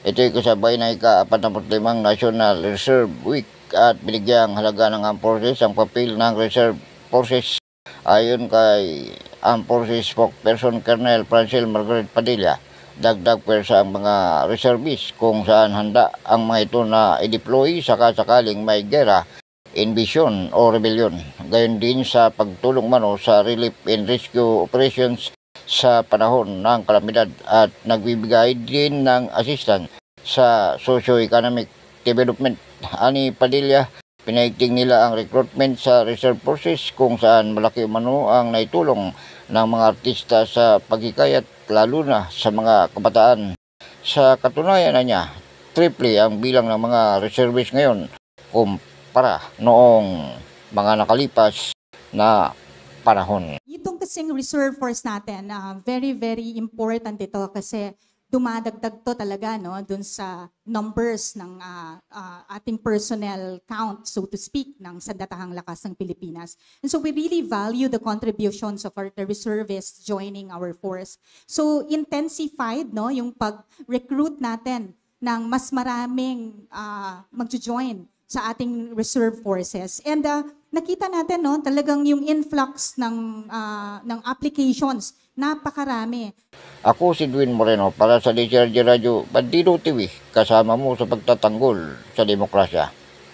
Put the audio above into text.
Ito'y kasabay ng ika-45 National Reserve Week at binigyang halaga ng Armed Forces ang papel ng Reserve Forces. Ayon kay Armed Forces spokesperson Colonel Francel Margaret Padilla, dagdag pwersa ang mga reservists kung saan handa ang mga ito na i-deploy sakasakaling may gera, invasion o rebellion. Gayon din sa pagtulong mano sa relief and rescue operations sa panahon ng kalamidad at nagbibigay din ng assistance sa socio-economic development. Ani Padilla, pinaigting nila ang recruitment sa Reserve Forces kung saan malaki mano ang naitulong ng mga artista sa paghikayat lalo na sa mga kabataan. Sa katunayan na niya, triple ang bilang ng mga reservists ngayon kumpara noong mga nakalipas na panahon. Itong kasing reserve force natin, very, very important ito kasi dumadagdag to talaga no dun sa numbers ng ating personnel count, so to speak, ng Sandatahang Lakas ng Pilipinas. And so we really value the contributions of the reservists joining our force. So intensified no yung pag-recruit natin ng mas maraming magjo-join sa ating reserve forces. And nakita natin no talagang yung influx ng applications napakarami. Ako si Dwayne Moreno para sa DCRG Radio Bandido TV, kasama mo sa pagtatanggol sa demokrasya.